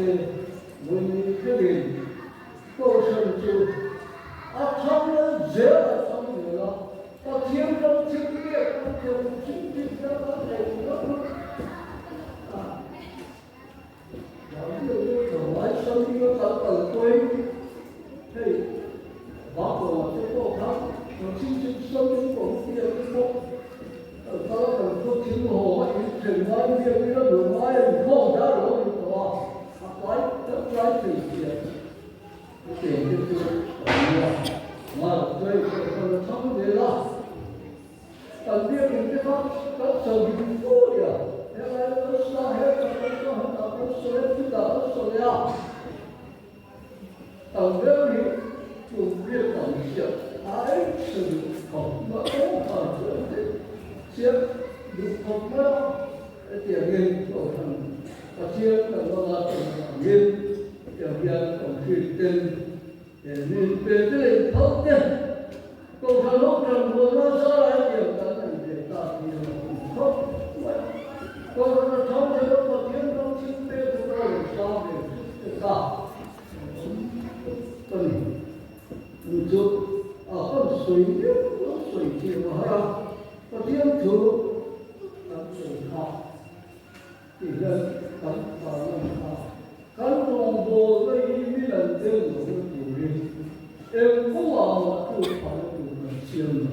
些文科的构成就他们热了，他们热了，到天中天烈，他就天天在那里啊，然后就完成一个版本规，嘿，把我这个他我亲自收进广电之后。他们说挺好，挺完的，这个文化也扩大了，是吧？来这些，这就是对，这他们的啦，但别人这他手艺多的，原来都是那些都很大，都是不大，都是呀，但别人就别东西，还是好，那我看这。先如果没有点烟造成，先等到他等烟，点烟总是跟你别的好点，构成后成我那啥来点，咱们这大地上好，构成朝鲜我天上清白不到有啥的，这啥，你就放水面，水晶啊。我天主，咱水好，这个咱咱中国的一民人都有个主人，不往就跑就很香的。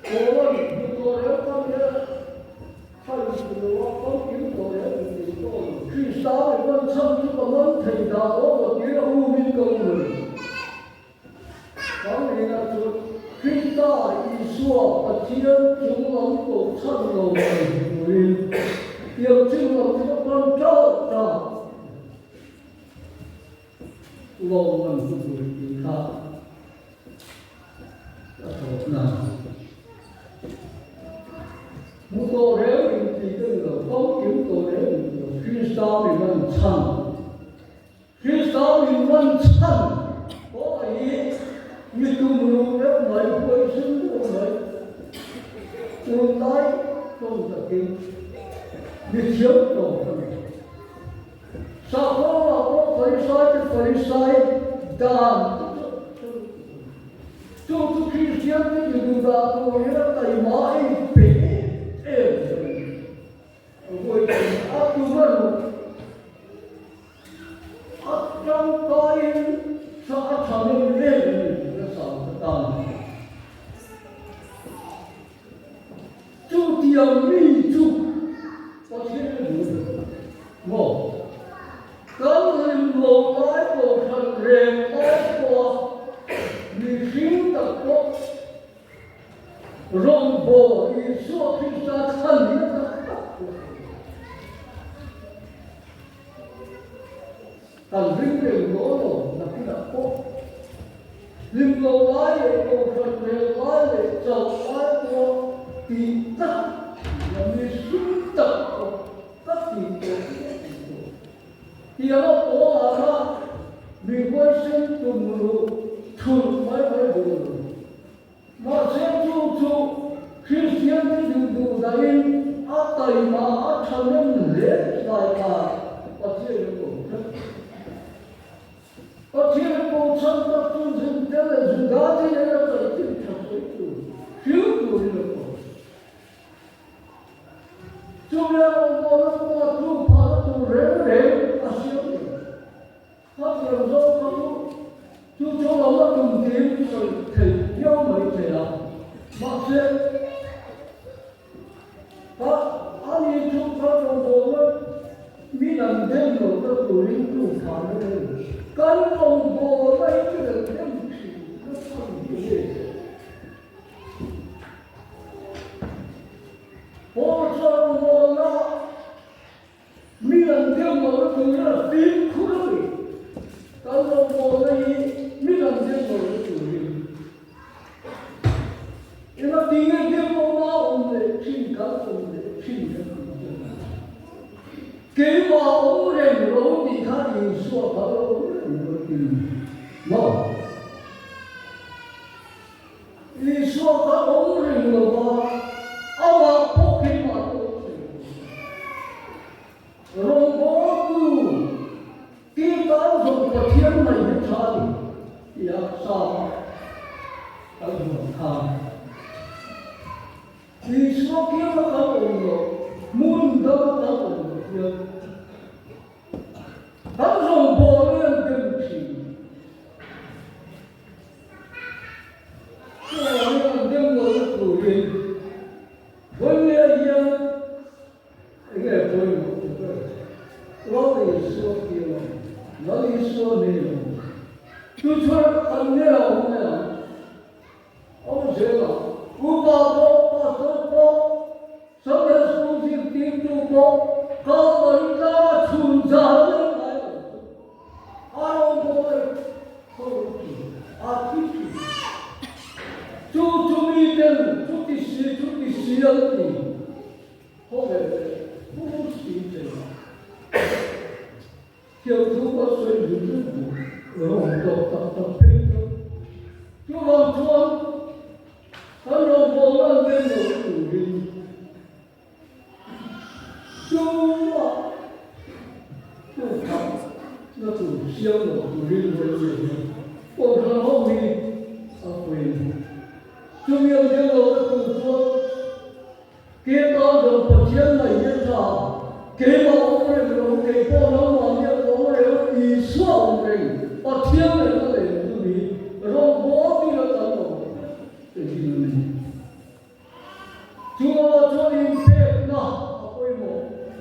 我们中国人方面，看是我方中国人去杀那个唱这个问题的，我觉得无名公人。当年呢，就最大一说，把天中能够唱到的主人，有这个这个照着，我们不会他，那如果人这个方言的人有去杀的人唱，去杀的人唱，我以。你都没有买回生活来，我来种的根，你听懂了没？啥话我分晒就分晒，但就是去想的就是那我也得买一杯，我就问，张大爷啥场面人？就点立住，我天主，我刚才我来过看人来过，你听得过？让我一说去啥看你的，但人我那听得过。人老来也过看人来了，早来过。第三，人们心的不停的第二个啊，美国生都没有出来的，马上就去现在就在阿大妈阿他们来吧，我这个工程，我这个工程的工程真的是哪里人都在经常水土，修路的。就让我就怕就人修的，他有时候就做了那种点挺优美的啦，那些，你就他说我们闽南人有的古人就怕那个，跟中国那一个人不起，那唱的。我说我那闽南人我就要辛苦了，但是我那闽南人我就因为第一天我们听讲的听的，给我人老的他一说他我听，嘛，你说他人的话，阿妈不给。 이스라엘과 가고 문다가 가고 방송 보면 되지. 그냥 된거 우리 원래야 이게 보이는 거. 너희 수업이요. 너희 수업이요. 그처럼 안 내려오면 제가 우바도 빠졌고 서대수직 띵두고 가버리다 순사하는 거예요. 아로보를 서울기 아티키 주중이 된 주기시였니 호배를 후시 있잖아. 겨두가 소리를 여러분도 답답해요. 요만큼 하나 보면 되는 우리 좋아. 나도 시험도 우리를 보여주고 오늘은 우리 앞에 중요한 것도 개가도 버티었나 이래서 개가 오늘 그렇게 보는 왕년 오늘 이 수업을 버티었는 거예요. 우리 그럼 못 이뤘다고 주어 저인 배나 하고 있고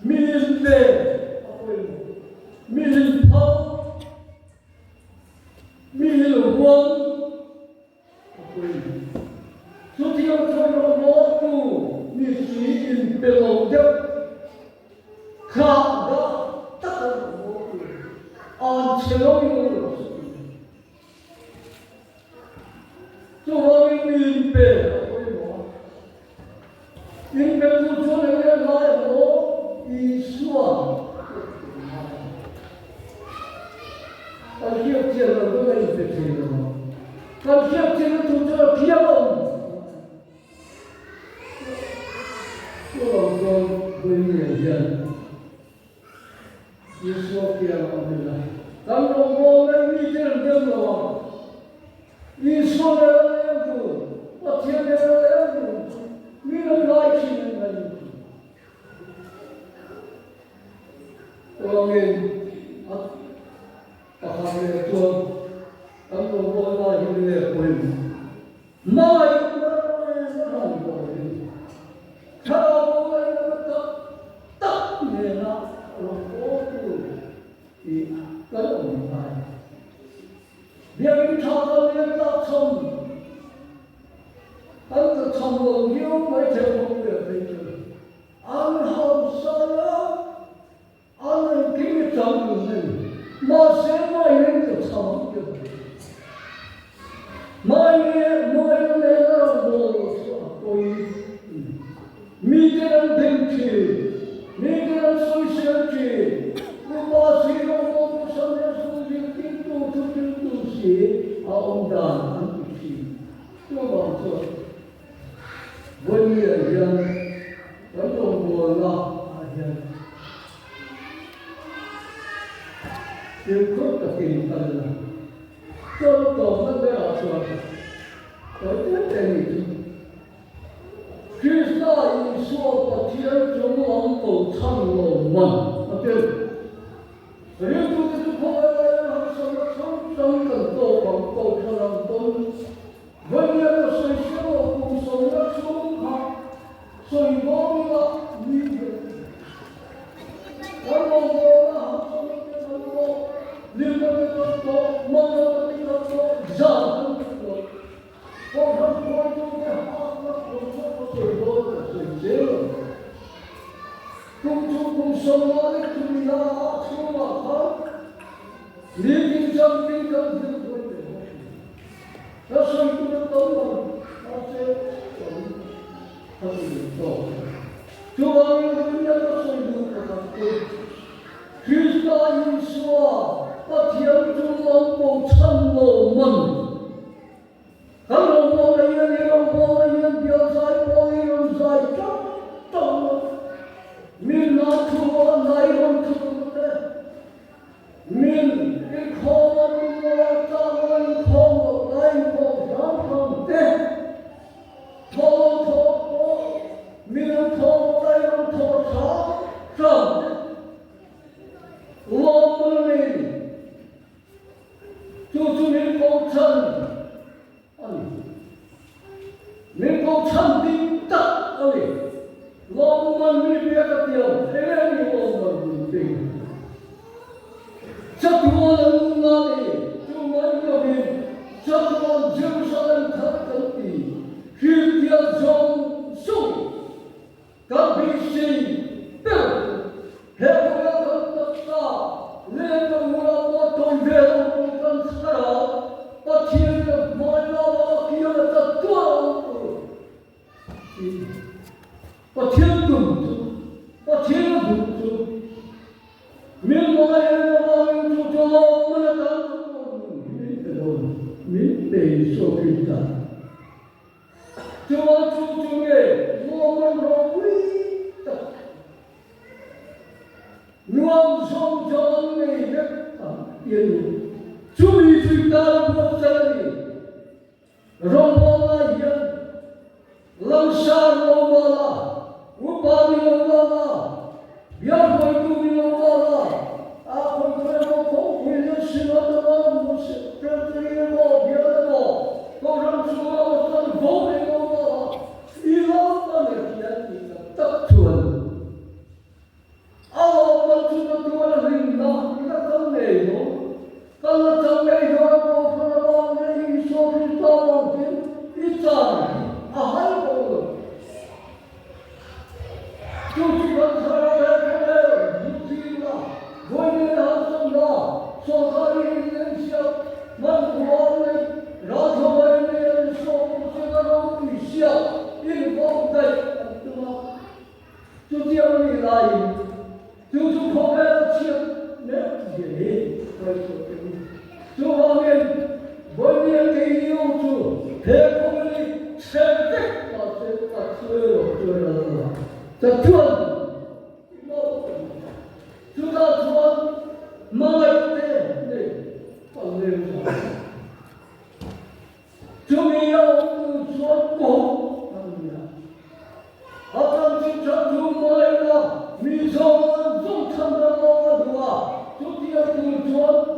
밀배 하고 있고 밀파 밀원 하고 있고 소티어 저로 모두 미시인 배로적 가가 따로 안체로이 조합이 밀배 인백도 전에 나요 이수와 기억제는 누가 인백제는 기억제는 도저히 비하고 그런 분이야 이수와 비하고입니다. 남로 모든 미제를 되는 이수와 어떻게 되는 미는 라이치는 거니. 그러면 아까에 또 남도 보다 힘내 보이고 마이 그러는 거니. 차보면 딱 내나 그러고 이 그런 말. 명이 차가면 딱 참. 한국 참고기업의 제공되어 안 하옵사야 아는 김장군은 마세마 이름도 참았겨 마이의 내가 모여서 거의 미대는 뱀치 미대는 소시였지 마세마 모두 선의 소식 띵도 두들두시 아온다 한국시 또 원리연 원동부가 그것도 깨니까요. 또 선배가 좋아서 어떤 때문이죠? 그래서 이 수업과 뒤를 정하고 참고만 어때요? 그래도 그 보아야 항상 성장은 또 광고 사람도 원리연의 소시로 공성을 수업하 소위보가 미래 원로보가 항상을 깨닫고 늙어를 걷고 먹어를 걷고 자는 걷고 보면 보여주게 하나 공성을 소위보가 소위제로 공성을 듭니다 수업하 미긴장 들고 그래서 이거는 너무 교황의 은혜가 쏠리는 것 같고 그리스도 예수와 기억중 없고 참고만 가로 모이는 이런 모이는 벼사이 모이는 사이 쩍쩍 밀나투와 나이론 투는데 밀 이 코너를 모았다고 이 코너 나이 코너 천 아니 밀고 참디 딱 아니 너무만 밀비가 뛰어 해외니 너무만 밀비 자꾸만 나니 주만 여기 자꾸만 제루살렘 탑덕이 휘티한 정수 감비시 뼈 해보야 걷었다 내가 뭐라고 돌배로 건 살아 어티에 뭐라고 기어갔다 또 어티에 dumtu 어티에 dumtu 밀모가에 나와요 조조만 나도 밀대 속이다 저 중에 몸으로 위다 누암성 정의 백다 주의 주의다 법사니 로마나 연 랑샤 로마나 우바니 로마나 미안보이두미 로마나 아볼트레고 고일려 심하다가 무슨 별들이고 미안하고 고랑수가 어떤 보리 로마나 이런만을 기다리니까 딱 좋아요 아홉번 주도 린다 이가 깜내요 깜나tam내요라고 그러는데 이 소리 떠먹긴 있잖아 아하이고 조직한 사람의 무지가 원인을 한선다 소설이 있는 시합 만구하는 라서에 대한 소문제가 너무 시합 일본까지 조지형이 나이 조주포가 취업 내기에 조하면 원인의 이용주 대부분이 채택 맞을 자, 주원 주다 주원 망할 때 빵내우자 주미야 주원 꼭 합니다 어떤 진짜 주마이나 미성은 송찬다고 누가 주디야 주원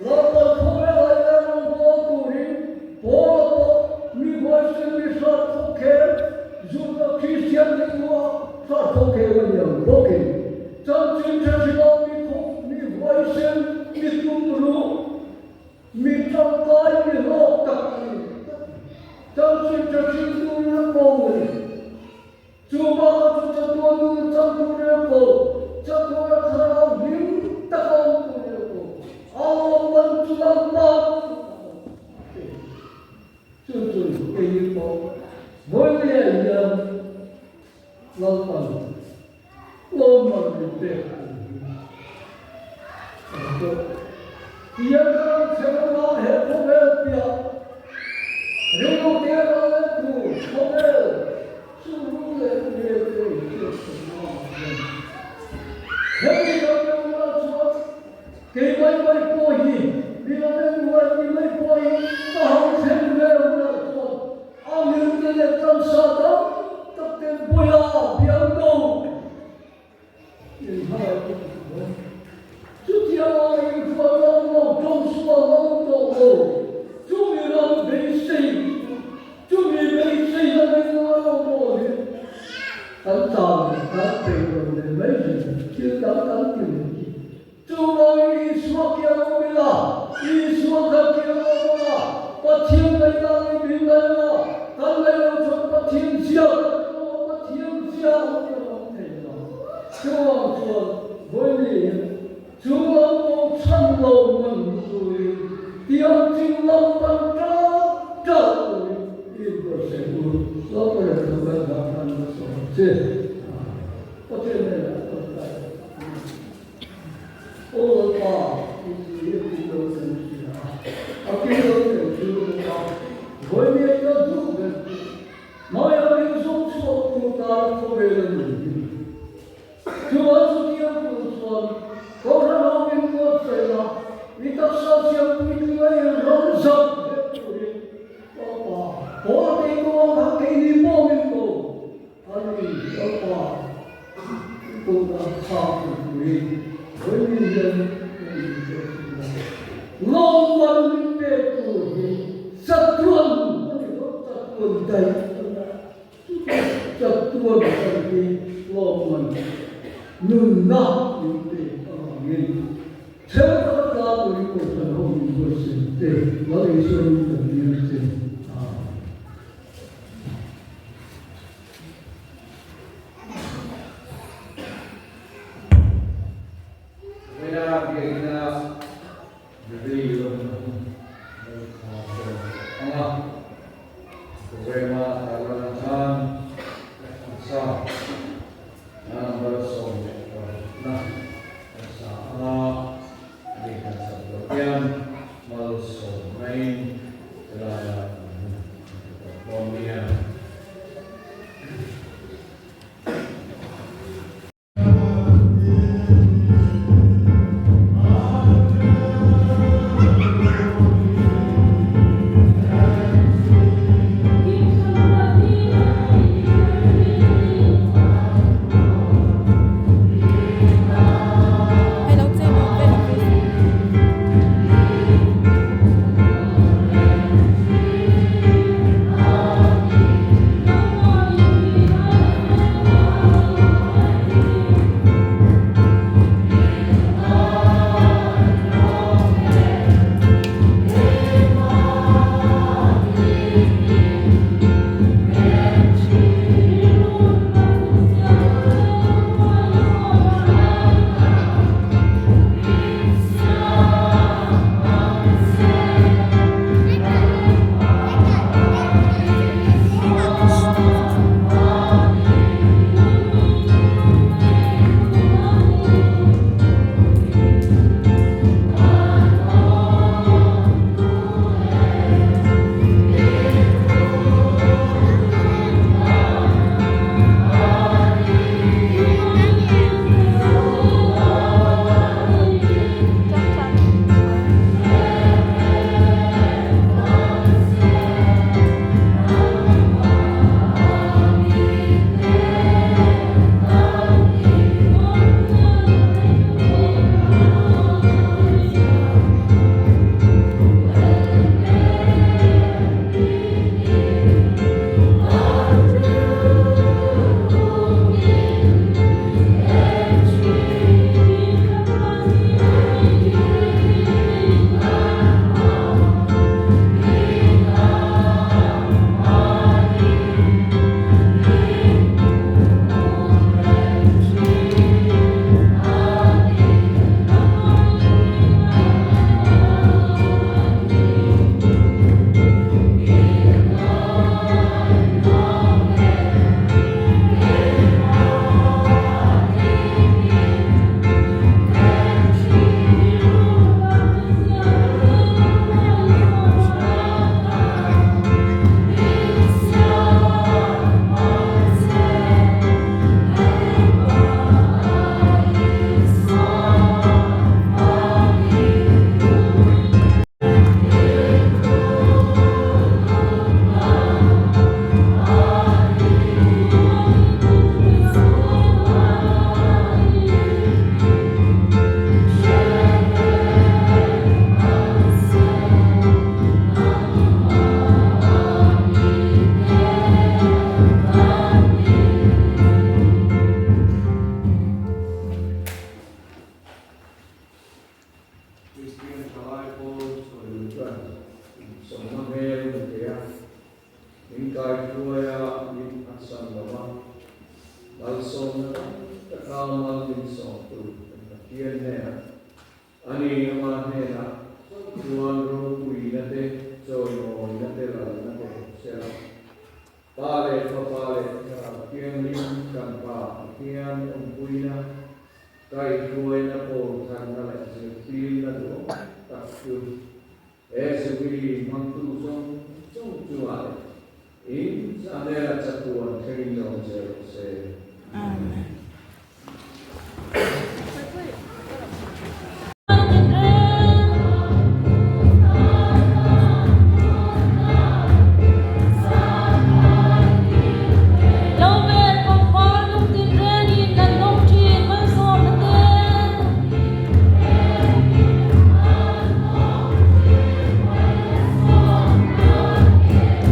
라고 소매하려는 것들이 보고 미관심이 사토케 주가 크리스티안들과 사토케원이요 복이 전진자시가 미관심 미꿈으로 미정가이 미록다니 전진자시들을 보니 주바가 주자도는 장부려고 자도라 민따가운 부려고 아무만 주단다 쭈쭈 깨일고 멀리에 이런 런던 런던을 떼고 이야기는 세월아 해포메피아 그리고 대가의 그 소매 수루의 해리가 주어 개발의 보이 미라는 무엇임의 보이 아우생의 우라서 아무튼의 감사다 그때 뭐야 미안도 이 하나님 주티야와 이 구하는 점수와 너무도 주미란 메시지 주미 메시지는 뭐지 감사합니다. 대부분의 메시지 기다렸습니다. 주방이 수확해 옵니다. 이 수확하게 옵니다. 버티는 땅이 민가요. 간가요 전 버티는 지역 버티는 지역 주왕 멀리 주왕도 찬로는 우리 디엄진郎반짝 이것에 써버려 그걸 나타나는 것이 없지 어쩌면 오빠 이렇게 넣었습니다 아끼는 주가 멀리가 누구든 마야의 속수없고 따르고에는 주와수기의 구선 고라노인 것에나 위탁사시의 위기의 런성 오빠 보아대고 함께 이범이고 아니 tuần tay cho tuần tay lo mình nhưng nó những 제가 나도 있고 저하고 있을 때 나도 있었는데 이랬을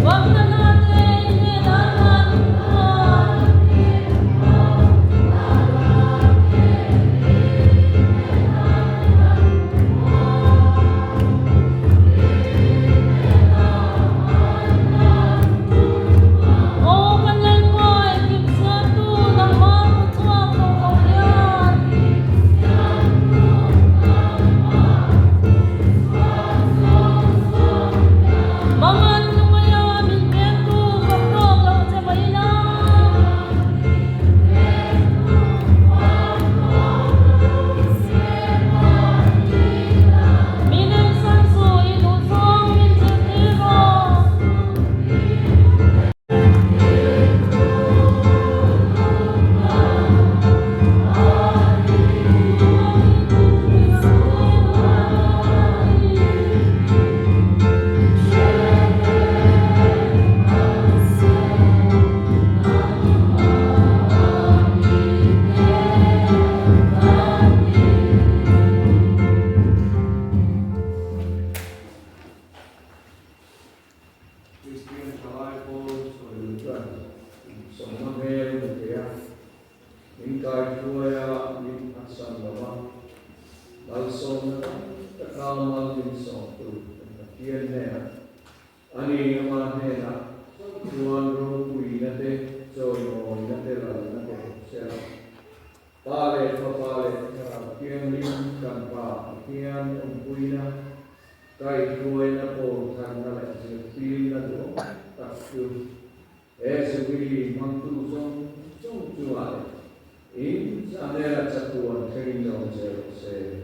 Wang na natin Christian Chalaipo, Sama Mel Mutiara, Ingkai Tuaya, Lim Asan Lama, Balson, Takama Limson, Kian Nena, Ani Nama Nena, Tuan Rupui Nate, Joyo Nate Nate, Sera, Pale, Kian Lim Kampa, Kian Umpuina, Kai Tuena Po, Tanala, Pili Nado, Taku. Eswi mantu song tua in sanera chatuan kering dong se